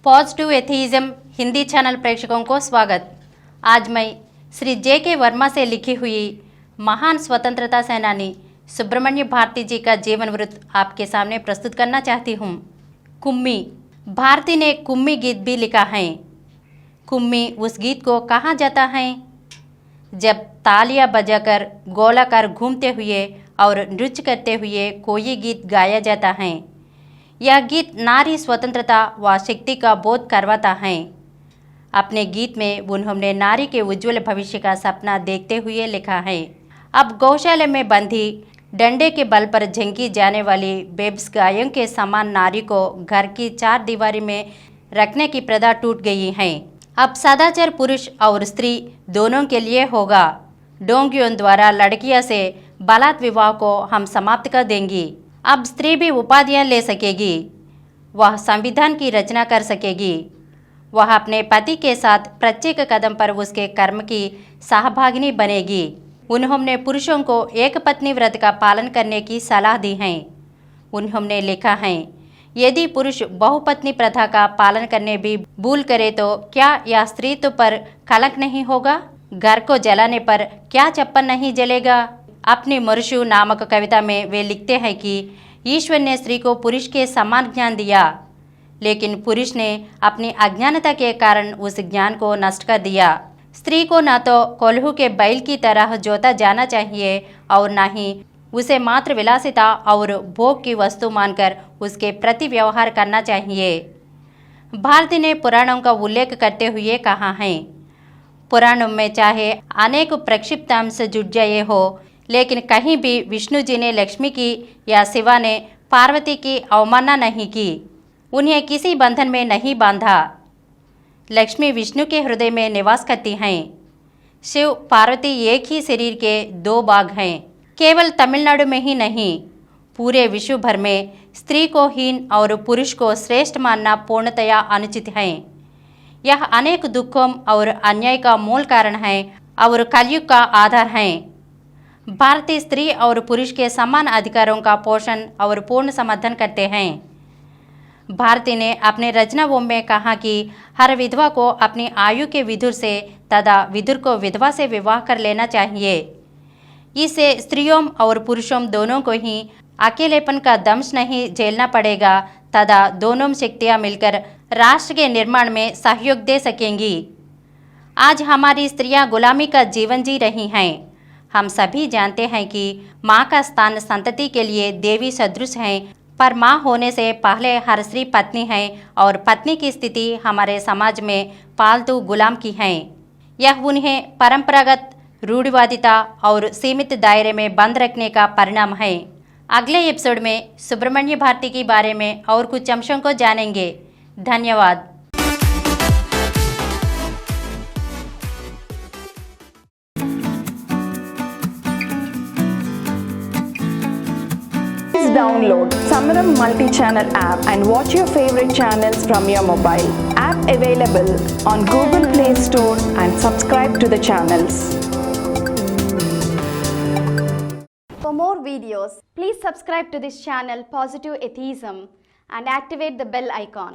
Positive atheism Hindi channel प्रेक्षकों को स्वागत। आज मैं श्री जे.के. वर्मा से लिखी हुई महान स्वतंत्रता सेनानी सुब्रमण्य भारती जी का जीवन वृत्त आपके सामने प्रस्तुत करना चाहती हूँ। कुम्मी। भारती ने कुम्मी गीत भी लिखा है। कुम्मी उस गीत को कहा जाता है जब तालियां बजाकर गोलाकार घूमते हुए और नृत्य करते हुए कोई गीत गाया जाता है। यह गीत नारी स्वतंत्रता व शक्ति का बोध करवाता है। अपने गीत में उन्होंने नारी के उज्जवल भविष्य का सपना देखते हुए लिखा है। अब गौशाला में बंधी डंडे के बल पर झंकी जाने वाली बेब्स गायों के समान नारी को घर की चार दीवारी में रखने की प्रथा टूट गई है। अब सदाचार पुरुष और स्त्री दोनों के लिए होगा। डोंगियों द्वारा लड़कियों से बालात विवाह को हम समाप्त कर देंगी। अब स्त्री भी उपाधियां ले सकेगी। वह संविधान की रचना कर सकेगी। वह अपने पति के साथ प्रत्येक कदम पर उसके कर्म की सहभागिनी बनेगी। उन्होंने पुरुषों को एक पत्नी व्रत का पालन करने की सलाह दी है। उन्होंने लिखा है, यदि पुरुष बहुपत्नी प्रथा का पालन करने भी भूल करे तो क्या यह स्त्रीत्व पर कलंक नहीं होगा? घर को जलाने पर क्या चप्पल नहीं जलेगा? अपनी मरुषु नामक कविता में वे लिखते हैं कि ईश्वर ने स्त्री को पुरुष के समान ज्ञान दिया, लेकिन पुरुष ने अपनी अज्ञानता के कारण उस ज्ञान को नष्ट कर दिया। स्त्री को न तो कोल्हू के बैल की तरह जोता जाना चाहिए और न ही उसे मात्र विलासिता और भोग की वस्तु मानकर उसके प्रति व्यवहार करना चाहिए। भारती ने पुराणों का उल्लेख करते हुए कहा है, पुराणों में चाहे अनेक प्रक्षिप्त अंश जुट जाए हो, लेकिन कहीं भी विष्णु जी ने लक्ष्मी की या शिवा ने पार्वती की अवमानना नहीं की, उन्हें किसी बंधन में नहीं बांधा। लक्ष्मी विष्णु के हृदय में निवास करती हैं। शिव पार्वती एक ही शरीर के दो भाग हैं। केवल तमिलनाडु में ही नहीं, पूरे विश्व भर में स्त्री को हीन और पुरुष को श्रेष्ठ मानना पूर्णतया अनुचित है। यह अनेक दुखों और अन्याय का मूल कारण है और कलयुग का आधार है। भारतीय स्त्री और पुरुष के समान अधिकारों का पोषण और पूर्ण समर्थन करते हैं। भारती ने अपने रचनाओं में कहा कि हर विधवा को अपनी आयु के विधुर से तथा विधुर को विधवा से विवाह कर लेना चाहिए। इससे स्त्रियों और पुरुषों दोनों को ही अकेलेपन का दंश नहीं झेलना पड़ेगा तथा दोनों शक्तियां मिलकर राष्ट्र के निर्माण में सहयोग दे सकेंगी। आज हमारी स्त्रियां गुलामी का जीवन जी रही हैं। हम सभी जानते हैं कि माँ का स्थान संतति के लिए देवी सदृश है, पर माँ होने से पहले हर स्त्री पत्नी है और पत्नी की स्थिति हमारे समाज में पालतू गुलाम की है। यह उन्हें परंपरागत रूढ़िवादिता और सीमित दायरे में बंद रखने का परिणाम है। अगले एपिसोड में सुब्रमण्य भारती के बारे में और कुछ अंशों को जानेंगे। धन्यवाद। Download Samaram multi-channel app and watch your favorite channels from your mobile. App available on Google Play Store and subscribe to the channels. For more videos, please subscribe to this channel Positive Atheism and activate the bell icon.